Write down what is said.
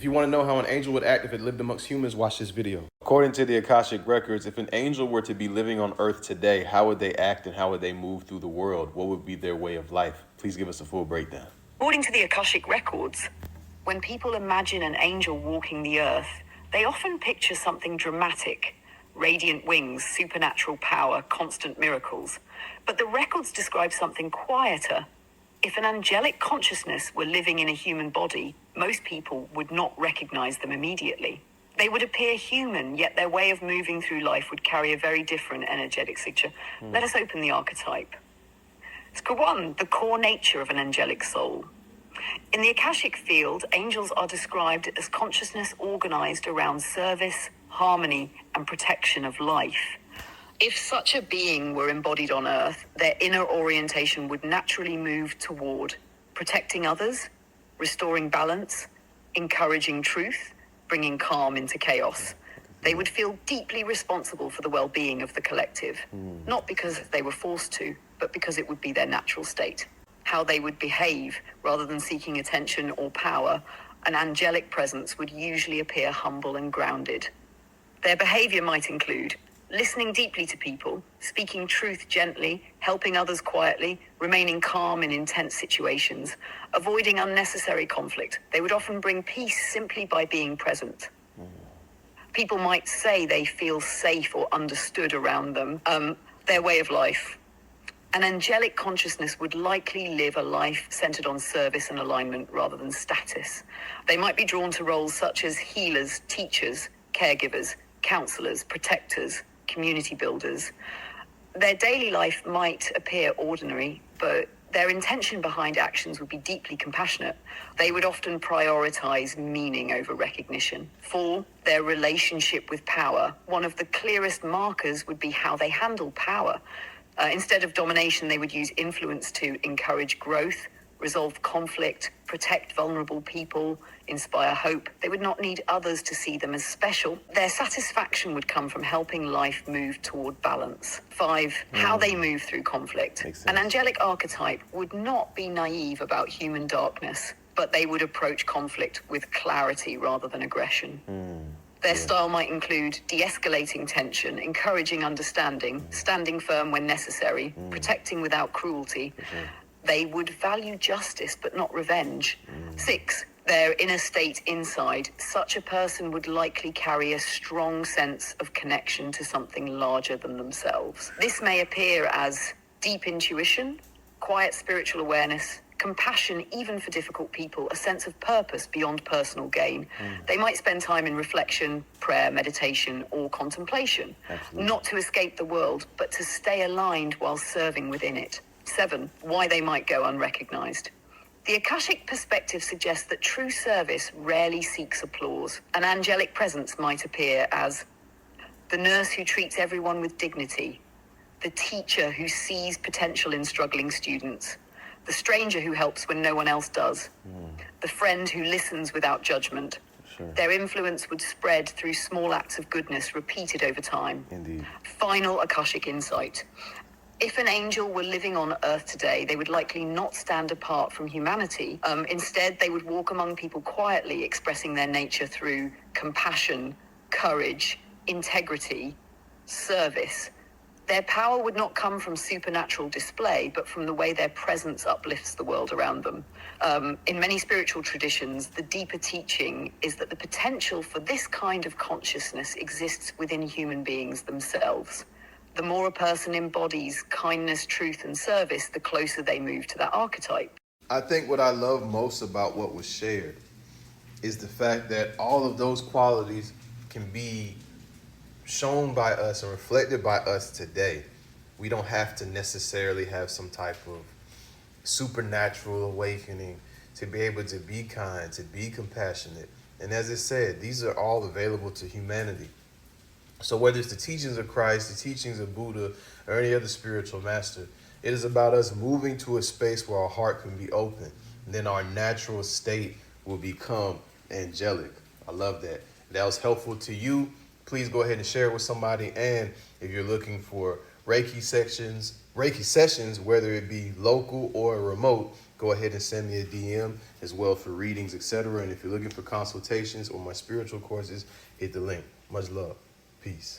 If you want to know how an angel would act if it lived amongst humans, watch this video. According to the Akashic Records, if an angel were to be living on Earth today, how would they act and how would they move through the world? What would be their way of life? Please give us a full breakdown. According to the Akashic Records, when people imagine an angel walking the earth, they often picture something dramatic: radiant wings, supernatural power, constant miracles. But the records describe something quieter. If an angelic consciousness were living in a human body, most people would not recognize them immediately. They would appear human, yet their way of moving through life would carry a very different energetic signature. Let us open the archetype. Score 1, the core nature of an angelic soul. In the Akashic field, angels are described as consciousness organized around service, harmony, and protection of life. If such a being were embodied on Earth, their inner orientation would naturally move toward protecting others, restoring balance, encouraging truth, bringing calm into chaos. They would feel deeply responsible for the well-being of the collective, not because they were forced to, but because it would be their natural state. How they would behave, rather than seeking attention or power, an angelic presence would usually appear humble and grounded. Their behavior might include listening deeply to people, speaking truth gently, helping others quietly, remaining calm in intense situations, avoiding unnecessary conflict. They would often bring peace simply by being present. People might say they feel safe or understood around them. Their way of life. An angelic consciousness would likely live a life centered on service and alignment rather than status. They might be drawn to roles such as healers, teachers, caregivers, counselors, protectors, community builders. Their daily life might appear ordinary, but their intention behind actions would be deeply compassionate. They would often prioritize meaning over recognition. 4, their relationship with power. One of the clearest markers would be how they handle power. Instead of domination, they would use influence to encourage growth, resolve conflict, protect vulnerable people, inspire hope. They would not need others to see them as special. Their satisfaction would come from helping life move toward balance. 5, how they move through conflict. An angelic archetype would not be naive about human darkness, but they would approach conflict with clarity rather than aggression. Their style might include de-escalating tension, encouraging understanding, standing firm when necessary, protecting without cruelty. They would value justice but not revenge. 6, their inner state inside. Such a person would likely carry a strong sense of connection to something larger than themselves. This may appear as deep intuition, quiet spiritual awareness, compassion even for difficult people, a sense of purpose beyond personal gain. They might spend time in reflection, prayer, meditation, or contemplation, not to escape the world, but to stay aligned while serving within it. 7, why they might go unrecognized. The Akashic perspective suggests that true service rarely seeks applause. An angelic presence might appear as the nurse who treats everyone with dignity, the teacher who sees potential in struggling students, the stranger who helps when no one else does, the friend who listens without judgment. Their influence would spread through small acts of goodness repeated over time. Indeed. Final Akashic insight. If an angel were living on Earth today, they would likely not stand apart from humanity. Instead, they would walk among people quietly, expressing their nature through compassion, courage, integrity, service. Their power would not come from supernatural display, but from the way their presence uplifts the world around them. In many spiritual traditions, the deeper teaching is that the potential for this kind of consciousness exists within human beings themselves. The more a person embodies kindness, truth, and service, the closer they move to that archetype. I think what I love most about what was shared is the fact that all of those qualities can be shown by us and reflected by us today. We don't have to necessarily have some type of supernatural awakening to be able to be kind, to be compassionate. And as it said, these are all available to humanity. So whether it's the teachings of Christ, the teachings of Buddha, or any other spiritual master, it is about us moving to a space where our heart can be open. And then our natural state will become angelic. I love that. If that was helpful to you, please go ahead and share it with somebody. And if you're looking for Reiki sessions, whether it be local or remote, go ahead and send me a DM as well for readings, etc. And if you're looking for consultations or my spiritual courses, hit the link. Much love. Peace.